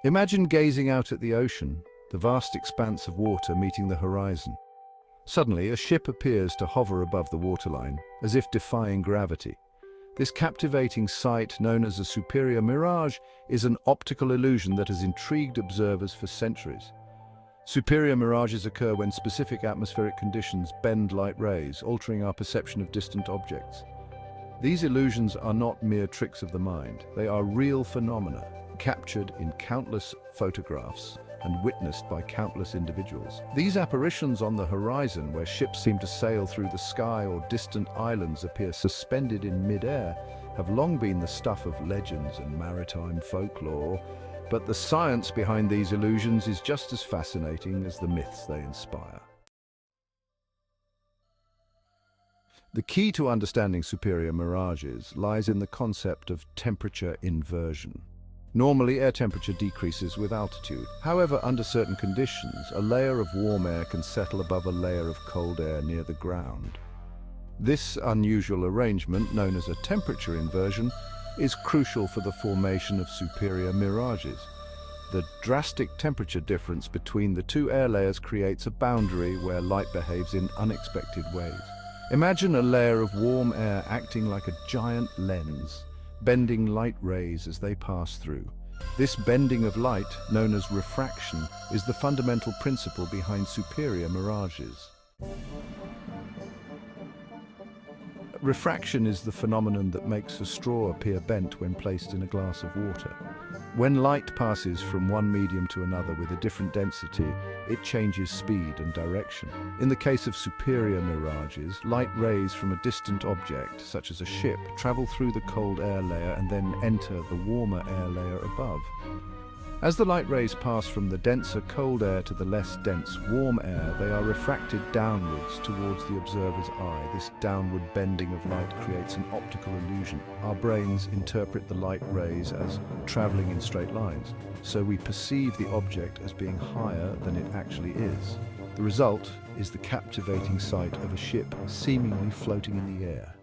Imagine gazing out at the ocean, the vast expanse of water meeting the horizon. Suddenly, a ship appears to hover above the waterline, as if defying gravity. This captivating sight, known as a superior mirage, is an optical illusion that has intrigued observers for centuries. Superior mirages occur when specific atmospheric conditions bend light rays, altering our perception of distant objects. These illusions are not mere tricks of the mind. They are real phenomena, captured in countless photographs and witnessed by countless individuals. These apparitions on the horizon, where ships seem to sail through the sky or distant islands appear suspended in mid-air, have long been the stuff of legends and maritime folklore, but the science behind these illusions is just as fascinating as the myths they inspire. The key to understanding superior mirages lies in the concept of temperature inversion. Normally, air temperature decreases with altitude. However, under certain conditions, a layer of warm air can settle above a layer of cold air near the ground. This unusual arrangement, known as a temperature inversion, is crucial for the formation of superior mirages. The drastic temperature difference between the two air layers creates a boundary where light behaves in unexpected ways. Imagine a layer of warm air acting like a giant lens, bending light rays as they pass through. This bending of light, known as refraction, is the fundamental principle behind superior mirages. Refraction is the phenomenon that makes a straw appear bent when placed in a glass of water. When light passes from one medium to another with a different density, it changes speed and direction. In the case of superior mirages, light rays from a distant object, such as a ship, travel through the cold air layer and then enter the warmer air layer above. As the light rays pass from the denser cold air to the less dense warm air, they are refracted downwards towards the observer's eye. This downward bending of light creates an optical illusion. Our brains interpret the light rays as traveling in straight lines, so we perceive the object as being higher than it actually is. The result is the captivating sight of a ship seemingly floating in the air.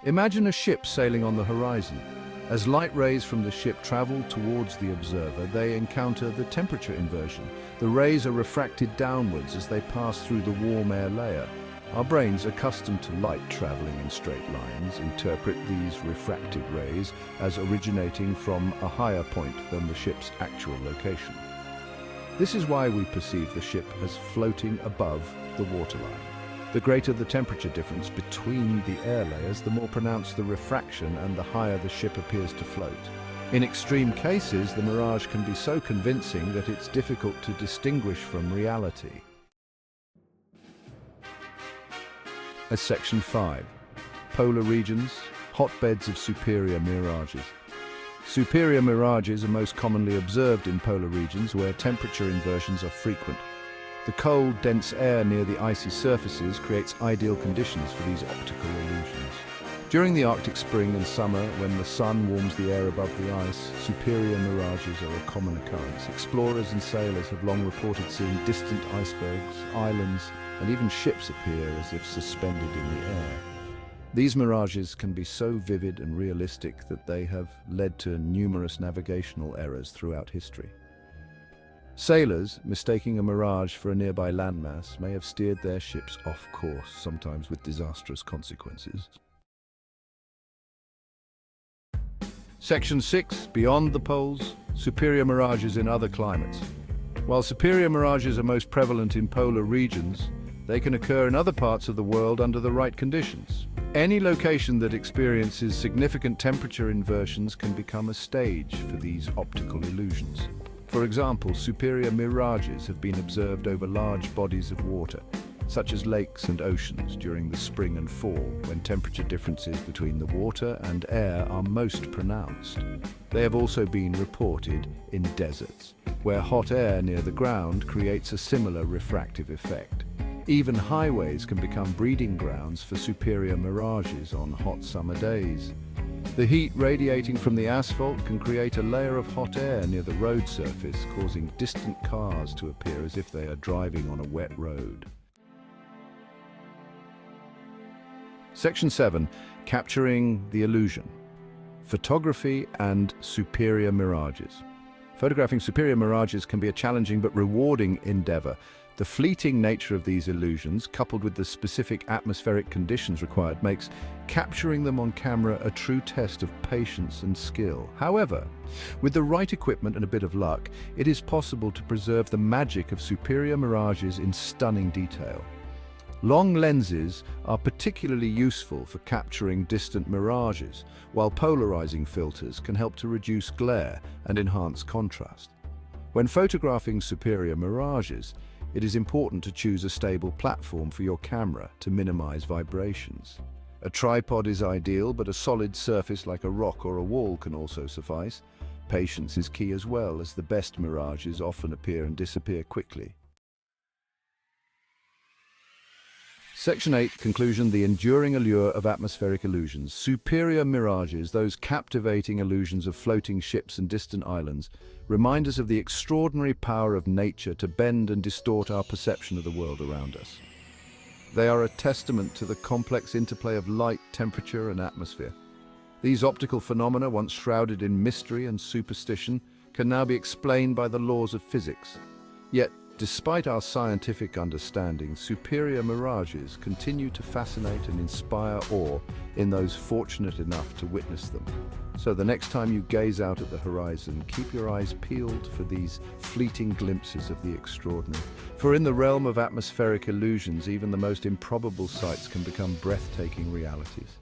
Imagine a ship sailing on the horizon. As light rays from the ship travel towards the observer, they encounter the temperature inversion. The rays are refracted downwards as they pass through the warm air layer. Our brains, accustomed to light traveling in straight lines, interpret these refracted rays as originating from a higher point than the ship's actual location. This is why we perceive the ship as floating above the waterline. The greater the temperature difference between the air layers, the more pronounced the refraction and the higher the ship appears to float. In extreme cases, the mirage can be so convincing that it's difficult to distinguish from reality. As Section 5, Polar regions, hotbeds of superior mirages. Superior mirages are most commonly observed in polar regions where temperature inversions are frequent. The cold, dense air near the icy surfaces creates ideal conditions for these optical illusions. During the Arctic spring and summer, when the sun warms the air above the ice, superior mirages are a common occurrence. Explorers and sailors have long reported seeing distant icebergs, islands, and even ships appear as if suspended in the air. These mirages can be so vivid and realistic that they have led to numerous navigational errors throughout history. Sailors, mistaking a mirage for a nearby landmass, may have steered their ships off course, sometimes with disastrous consequences. Section 6. Beyond the poles, superior mirages in other climates. While superior mirages are most prevalent in polar regions, they can occur in other parts of the world under the right conditions. Any location that experiences significant temperature inversions can become a stage for these optical illusions. For example, superior mirages have been observed over large bodies of water, such as lakes and oceans during the spring and fall, when temperature differences between the water and air are most pronounced. They have also been reported in deserts, where hot air near the ground creates a similar refractive effect. Even highways can become breeding grounds for superior mirages on hot summer days. The heat radiating from the asphalt can create a layer of hot air near the road surface, causing distant cars to appear as if they are driving on a wet road. Section 7. Capturing the illusion. photography and superior mirages. Photographing superior mirages can be a challenging but rewarding endeavor. The fleeting nature of these illusions, coupled with the specific atmospheric conditions required, makes capturing them on camera a true test of patience and skill. However, with the right equipment and a bit of luck, it is possible to preserve the magic of superior mirages in stunning detail. Long lenses are particularly useful for capturing distant mirages, while polarizing filters can help to reduce glare and enhance contrast. When photographing superior mirages, it is important to choose a stable platform for your camera to minimize vibrations. A tripod is ideal, but a solid surface like a rock or a wall can also suffice. Patience is key as well, as the best mirages often appear and disappear quickly. Section 8, Conclusion: the enduring allure of atmospheric illusions. Superior mirages, those captivating illusions of floating ships and distant islands, remind us of the extraordinary power of nature to bend and distort our perception of the world around us. They are a testament to the complex interplay of light, temperature, and atmosphere. These optical phenomena, once shrouded in mystery and superstition, can now be explained by the laws of physics. Yet, despite our scientific understanding, superior mirages continue to fascinate and inspire awe in those fortunate enough to witness them. So the next time you gaze out at the horizon, keep your eyes peeled for these fleeting glimpses of the extraordinary. For in the realm of atmospheric illusions, even the most improbable sights can become breathtaking realities.